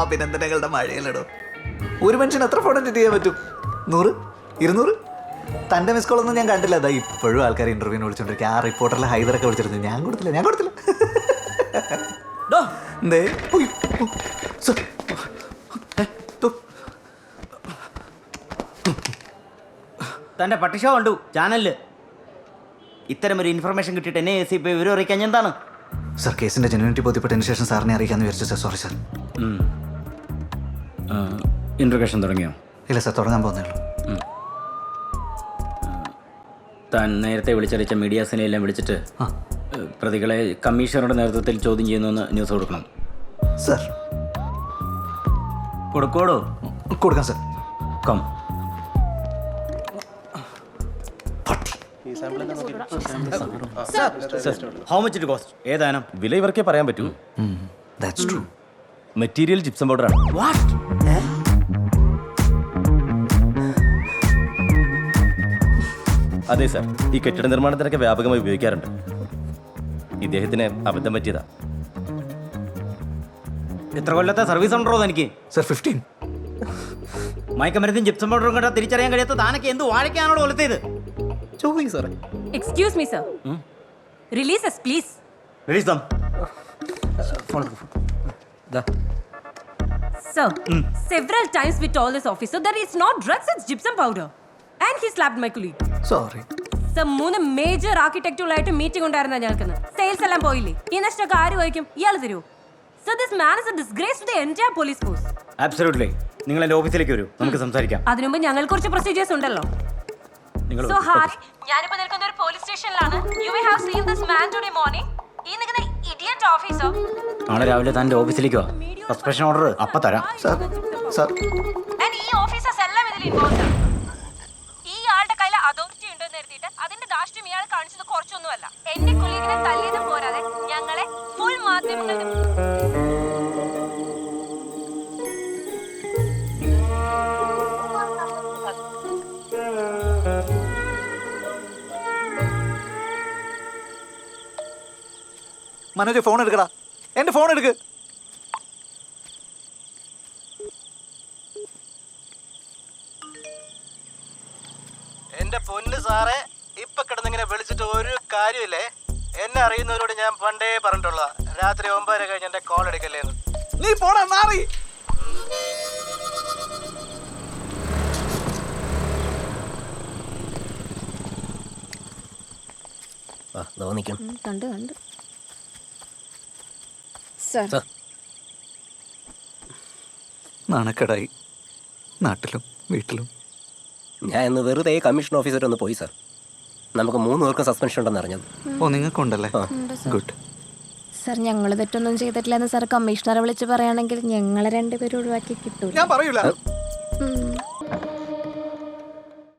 അഭിനന്ദനങ്ങളുടെ മഴയിലിടോ. ഒരു മനുഷ്യന് എത്ര ഫോട്ടോ എഡിറ്റ് ചെയ്യാൻ പറ്റും? 100, 200? തൻ്റെ മിസ് കോളൊന്നും ഞാൻ കണ്ടില്ല. അതാ ഇപ്പോഴും ആൾക്കാർ ഇന്റർവ്യൂവിന് വിളിച്ചോണ്ടിരിക്കുക. ആ റിപ്പോർട്ടറിലെ ഹൈദറൊക്കെ വിളിച്ചിരുന്നു. ഞാൻ കൊടുത്തില്ല. എന്തേ? തൻ്റെ പട്ടിഷോ കണ്ടു ചാനലില്. ഇത്തരമൊരു ഇൻഫർമേഷൻ കിട്ടിയിട്ട് എന്നെ ACP വിവരം അറിയിക്കാൻ എന്താണ്? സാർ, കേസിന്റെ ജെന്യൂനിറ്റി ബോധ്യപ്പെട്ടതിന് ശേഷം സാറിനെ അറിയിക്കാന്ന് വിചാരിച്ചു സാർ. Sorry sir. ഇൻട്രോഗേഷൻ തുടങ്ങിയോ? ഇല്ല സാർ, തുടങ്ങാൻ പോകുന്നേ ഉള്ളൂ. താൻ നേരത്തെ വിളിച്ചറിയിച്ച മീഡിയാസിനെ എല്ലാം വിളിച്ചിട്ട് പ്രതികളെ കമ്മീഷണറുടെ നേതൃത്വത്തിൽ ചോദ്യം ചെയ്യുന്നുവെന്ന് ന്യൂസ് കൊടുക്കണം. സാർ കൊടുക്കോടോ? കൊടുക്കാം sir. Come. How much it cost? ഏതാനും വില ഇവർക്കേ പറയാൻ പറ്റൂ. That's true. മെറ്റീരിയൽ ജിപ്സം പൗഡറാണ്. അതെ സാർ, ഈ കെട്ടിട നിർമ്മാണത്തിനൊക്കെ വ്യാപകമായി ഉപയോഗിക്കാറുണ്ട്. ഇദ്ദേഹത്തിന് അബദ്ധം പറ്റിയതാ. എത്ര കൊല്ലത്തെ സർവീസ് ഉണ്ടോ എനിക്ക്? സാർ 15. മയക്കമരുന്നും ജിപ്സം പൗഡറും കണ്ടാൽ തിരിച്ചറിയാൻ കഴിയാത്ത താനൊക്കെ എന്ത് വാഴയ്ക്കാണോ കൊലത്തേത്? Excuse me, sir. Release us, please. Release them. Sir, several times we told this officer that it's not drugs, it's gypsum powder. And he slapped my colleague. Sorry. Sir, 3 major ആർക്കിടെക്റ്റുകളായിട്ട് meeting ഉണ്ടായിരുന്ന ഞങ്ങൾക്ക്. Sales എല്ലാം പോയില്ലേ? ഈ നഷ്ടമൊക്കെ ആര് വഹിക്കും? ഇയാൾ തരൂ. Sir, this man is a disgrace to the entire police force. Absolutely. നിങ്ങൾ എൻ്റെ ഓഫീസിലേക്ക് വരൂ, നമുക്ക് സംസാരിക്കാം. അതിനുമുമ്പ് ഞങ്ങൾക്ക് കുറച്ച് പ്രൊസീജിയേഴ്സ് ഉണ്ടല്ലോ. So, hi. ഞാനിപ്പോൾ നിൽക്കുന്ന ഒരു പോലീസ് സ്റ്റേഷനിലാണ്. You may have seen this man today morning. ഈ നിൽക്കുന്ന idiot officer. നാളെ രാവിലെ തൻ്റെ ഓഫീസിലേക്ക് വാ. സസ്പെൻഷൻ ഓർഡർ അപ്പം തരാം. സാർ. And ഈ ഓഫീസേഴ്സ് എല്ലാം ഇതിൽ ഇൻവോൾവ് ആണ്. ഈ ആളുടെ കയ്യിൽ അതോറിറ്റി ഉണ്ടെന്ന് കരുതിയിട്ട് അതിന്റെ ദാഷ്ട്യം ഇയാൾ കാണിച്ചത് കുറച്ചൊന്നുമല്ല. എന്റെ കൊളീഗിനെ തല്ലിയതും പോരാതെ ഞങ്ങളെ ഫുൾ മാധ്യമങ്ങളിൽ മനോജ്, ഫോൺ എടുക്കടാ. എന്റെ ഫോൺ എടുക്ക്. എന്റെ പൊന്ന് സാറേ, ഇപ്പൊ കിടന്നിങ്ങനെ വിളിച്ചിട്ട് ഒരു കാര്യമില്ലേ. എന്നെ അറിയുന്നവരോട് ഞാൻ പണ്ടേ പറഞ്ഞിട്ടുള്ള രാത്രി 9:30 കഴിഞ്ഞ് എന്റെ കോൾ എടുക്കല്ലേന്ന്. നീ പോടാ മാറി. കണ്ടു നാണക്കേടായി, നാട്ടിലും വീട്ടിലും. ഞാൻ ഇന്ന് വെറുതെ കമ്മീഷൻ ഓഫീസർ ഒന്ന് പോയി സാർ. നമുക്ക് 3 പേർക്കും സസ്പെൻഷൻ ഉണ്ടെന്ന് അറിഞ്ഞത്. ഓ, നിങ്ങൾക്കുണ്ടല്ലേ? ഗുഡ്. സാർ, ഞങ്ങൾ തെറ്റൊന്നും ചെയ്തിട്ടില്ലെന്ന് സാർ കമ്മീഷണറെ വിളിച്ച് പറയുകയാണെങ്കിൽ ഞങ്ങളെ 2 പേരും ഒഴിവാക്കി കിട്ടൂല. ഞാൻ പറയൂല.